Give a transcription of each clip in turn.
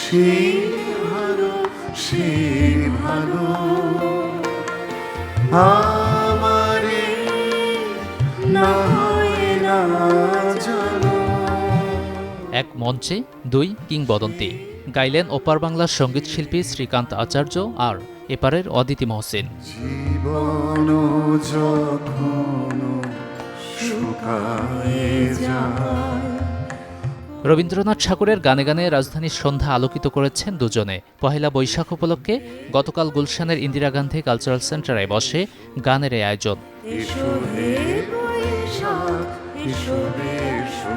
সে ভালো, সে ভালো আমারে না হয় না জানো। এক মঞ্চে দুই কিংবদন্তি গাইলেন ওপার বাংলার সঙ্গীত শিল্পী শ্রীকান্ত আচার্য আর এপারের অদিতি মহসিন। জীবন যখন শুকায়ে যায়। রবীন্দ্রনাথ ঠাকুরের গানে গানে রাজধানীর সন্ধ্যা আলোকিত করেছেন দুজনে। পহেলা বৈশাখ উপলক্ষে গতকাল গুলশানের ইন্দিরা গান্ধী কালচারাল সেন্টারে বসে গানের এই আয়োজন। এসো হে বৈশাখ, এসো রে এসো।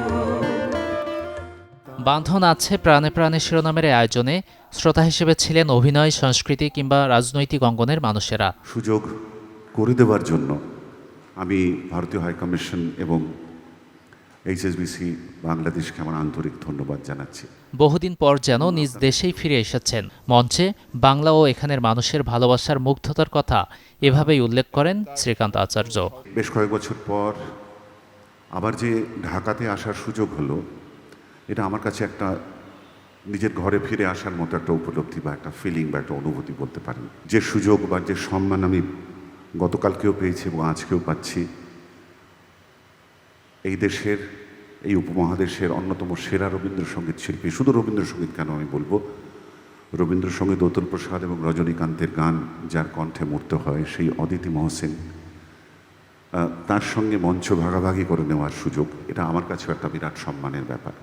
বাঁধন আছে প্রাণে প্রাণে শিরোনামের এই আয়োজনে শ্রোতা হিসেবে ছিলেন অভিনয়, সংস্কৃতি কিংবা রাজনৈতিক অঙ্গনের মানুষেরা। সুযোগ করে দেওয়ার জন্য আমি ভারতীয় হাইকমিশন এবং এইচএসবিসি বাংলাদেশকে আমার আন্তরিক ধন্যবাদ জানাচ্ছি। বহুদিন পর যেন নিজ দেশেই ফিরে এসেছেন। মঞ্চে বাংলা ও এখানের মানুষের ভালোবাসার মুগ্ধতার কথা এভাবেই উল্লেখ করেন শ্রীকান্ত আচার্য। বেশ কয়েক বছর পর আবার যে ঢাকাতে আসার সুযোগ হলো, এটা আমার কাছে একটা নিজের ঘরে ফিরে আসার মতো একটা উপলব্ধি বা একটা ফিলিং বা একটা অনুভূতি বলতে পারেন। যে সুযোগ বা যে সম্মান আমি গতকালকেও পেয়েছি এবং আজকেও পাচ্ছি, এই দেশের, এই উপমহাদেশের অন্যতম সেরা রবীন্দ্রসঙ্গীত শিল্পী, শুধু রবীন্দ্রসঙ্গীত কেন আমি বলবো, রবীন্দ্রসঙ্গীত অতুল প্রসাদ এবং রজনীকান্তের গান যার কণ্ঠে মূর্ত হয়, সেই অদিতি মহসিন, তার সঙ্গে মঞ্চ ভাগাভাগি করে নেওয়ার সুযোগ, এটা আমার কাছেও একটা বিরাট সম্মানের ব্যাপার।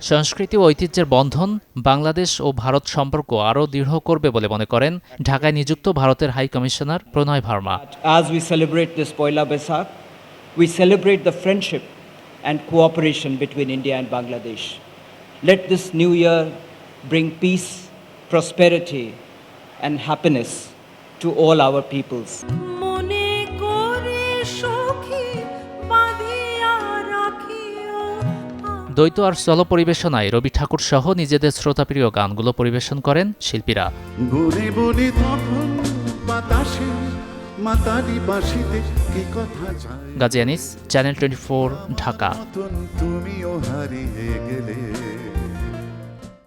সংস্কৃতি ও ঐতিহ্যের বন্ধন বাংলাদেশ ও ভারত সম্পর্ক আরও দৃঢ় করবে বলে মনে করেন ঢাকায় নিযুক্ত ভারতের high commissioner Pranay Verma. As we celebrate this Poila Baisakh, we celebrate the friendship and cooperation between India and Bangladesh. Let this new year bring peace, prosperity and happiness to all our peoples. দ্বৈত আর solo পরিবেশনায় Rabi Thakur সহ নিজেদের শ্রোতাপ্রিয় গানগুলো পরিবেশন করেন শিল্পীরা। বনে বনে তখন বাতাসে মাতারি বাঁশিতে কি কথা যায়। গাজী আনিস, চ্যানেল 24, ঢাকা। তুমিও হারিয়ে গেলে।